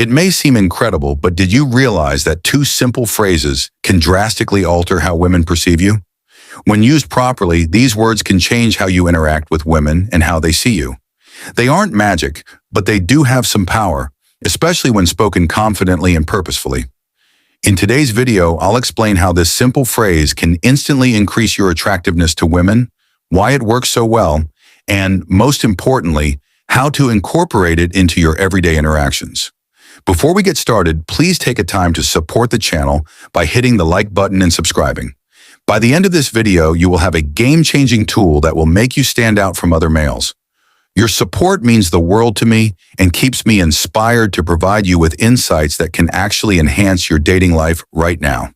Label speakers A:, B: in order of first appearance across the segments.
A: It may seem incredible, but did you realize that two simple phrases can drastically alter how women perceive you? When used properly, these words can change how you interact with women and how they see you. They aren't magic, but they do have some power, especially when spoken confidently and purposefully. In today's video, I'll explain how this simple phrase can instantly increase your attractiveness to women, why it works so well, and, most importantly, how to incorporate it into your everyday interactions. Before we get started, please take a time to support the channel by hitting the like button and subscribing. By the end of this video, you will have a game-changing tool that will make you stand out from other males. Your support means the world to me and keeps me inspired to provide you with insights that can actually enhance your dating life right now.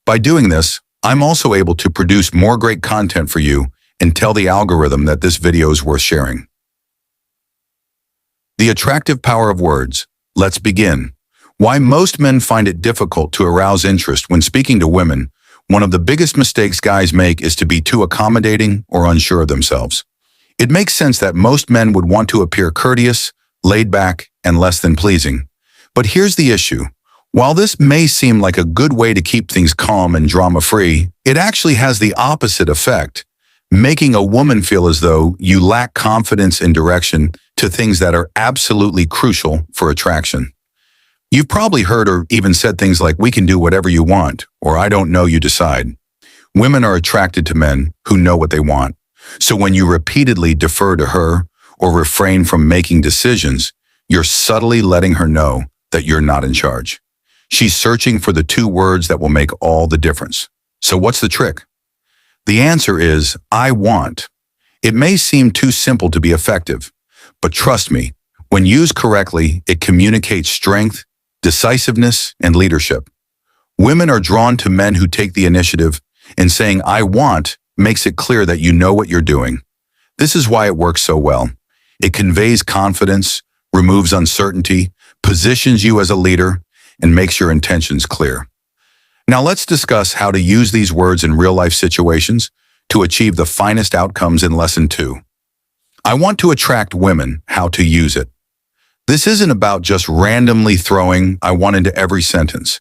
A: By doing this, I'm also able to produce more great content for you and tell the algorithm that this video is worth sharing. The attractive power of words. Let's begin. Why most men find it difficult to arouse interest when speaking to women. One of the biggest mistakes guys make is to be too accommodating or unsure of themselves. It makes sense that most men would want to appear courteous, laid back, and less than pleasing. But here's the issue. While this may seem like a good way to keep things calm and drama-free, it actually has the opposite effect, making a woman feel as though you lack confidence and direction to things that are absolutely crucial for attraction. You've probably heard or even said things like, "We can do whatever you want," or "I don't know, you decide." Women are attracted to men who know what they want. So when you repeatedly defer to her or refrain from making decisions, you're subtly letting her know that you're not in charge. She's searching for the two words that will make all the difference. So what's the trick? The answer is, I want. It may seem too simple to be effective, but trust me, when used correctly, it communicates strength, decisiveness, and leadership. Women are drawn to men who take the initiative, and saying, "I want," makes it clear that you know what you're doing. This is why it works so well. It conveys confidence, removes uncertainty, positions you as a leader, and makes your intentions clear. Now let's discuss how to use these words in real-life situations to achieve the finest outcomes in Lesson 2. I want to attract women, how to use it. This isn't about just randomly throwing "I want" into every sentence.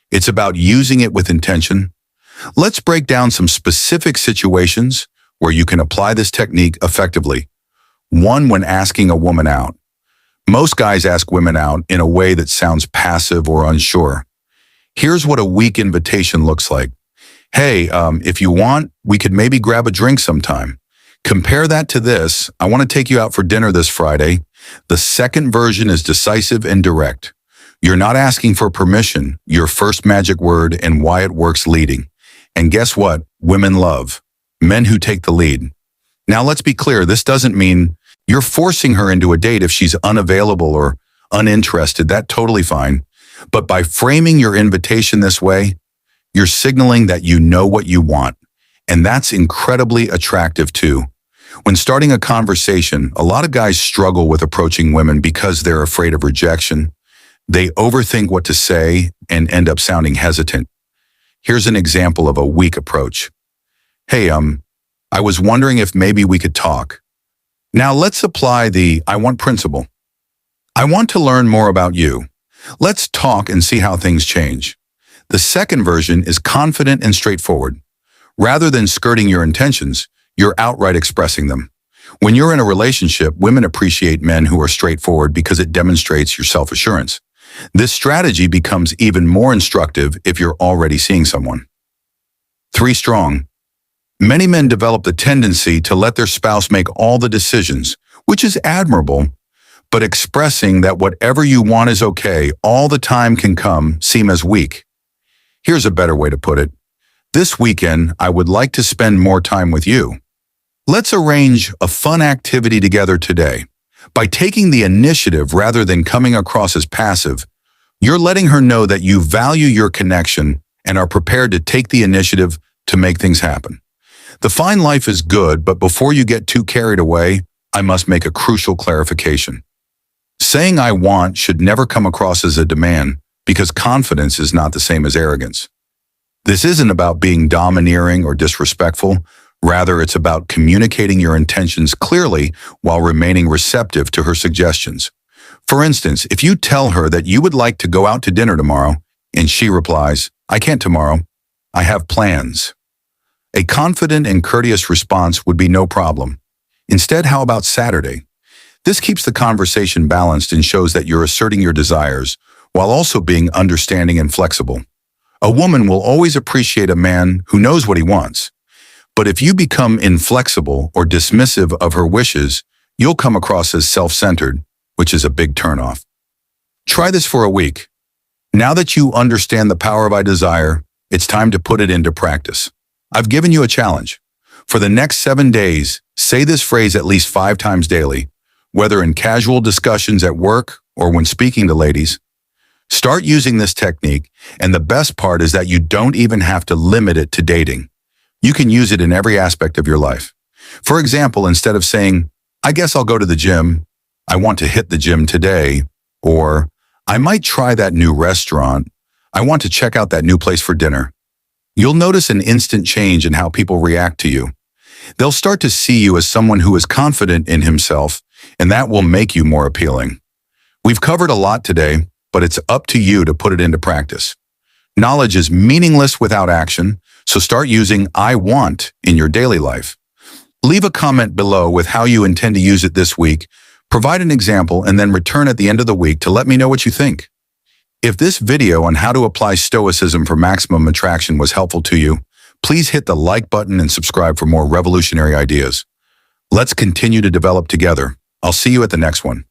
A: It's about using it with intention. Let's break down some specific situations where you can apply this technique effectively. 1. When asking a woman out. Most guys ask women out in a way that sounds passive or unsure. Here's what a weak invitation looks like. "Hey, if you want, we could maybe grab a drink sometime." Compare that to this: "I want to take you out for dinner this Friday." The second version is decisive and direct. You're not asking for permission, your first magic word, and why it works leading. And guess what? Women love men who take the lead. Now let's be clear, this doesn't mean you're forcing her into a date if she's unavailable or uninterested. That's totally fine. But by framing your invitation this way, you're signaling that you know what you want. And that's incredibly attractive too. When starting a conversation, a lot of guys struggle with approaching women because they're afraid of rejection. They overthink what to say and end up sounding hesitant. Here's an example of a weak approach. "Hey, I was wondering if maybe we could talk." Now let's apply the "I want" principle. "I want to learn more about you. Let's talk and see how things change." The second version is confident and straightforward. Rather than skirting your intentions, you're outright expressing them. When you're in a relationship, women appreciate men who are straightforward because it demonstrates your self-assurance. This strategy becomes even more instructive if you're already seeing someone. 3. Strong. Many men develop the tendency to let their spouse make all the decisions, which is admirable, but expressing that whatever you want is okay all the time can seem as weak. Here's a better way to put it. "This weekend, I would like to spend more time with you. Let's arrange a fun activity together today." By taking the initiative rather than coming across as passive, you're letting her know that you value your connection and are prepared to take the initiative to make things happen. The fine life is good, but before you get too carried away, I must make a crucial clarification. Saying "I want" should never come across as a demand, because confidence is not the same as arrogance. This isn't about being domineering or disrespectful. Rather, it's about communicating your intentions clearly while remaining receptive to her suggestions. For instance, if you tell her that you would like to go out to dinner tomorrow, and she replies, "I can't tomorrow. I have plans." A confident and courteous response would be no problem. Instead, how about Saturday? This keeps the conversation balanced and shows that you're asserting your desires while also being understanding and flexible. A woman will always appreciate a man who knows what he wants. But if you become inflexible or dismissive of her wishes, you'll come across as self-centered, which is a big turnoff. Try this for a week. Now that you understand the power of I desire, it's time to put it into practice. I've given you a challenge. For the next 7 days, say this phrase at least 5 times daily, whether in casual discussions at work or when speaking to ladies. Start using this technique, and the best part is that you don't even have to limit it to dating. You can use it in every aspect of your life. For example, instead of saying, "I guess I'll go to the gym," "I want to hit the gym today," or "I might try that new restaurant," "I want to check out that new place for dinner." You'll notice an instant change in how people react to you. They'll start to see you as someone who is confident in himself, and that will make you more appealing. We've covered a lot today, but it's up to you to put it into practice. Knowledge is meaningless without action, so start using "I want" in your daily life. Leave a comment below with how you intend to use it this week, provide an example, and then return at the end of the week to let me know what you think. If this video on how to apply Stoicism for maximum attraction was helpful to you, please hit the like button and subscribe for more revolutionary ideas. Let's continue to develop together. I'll see you at the next one.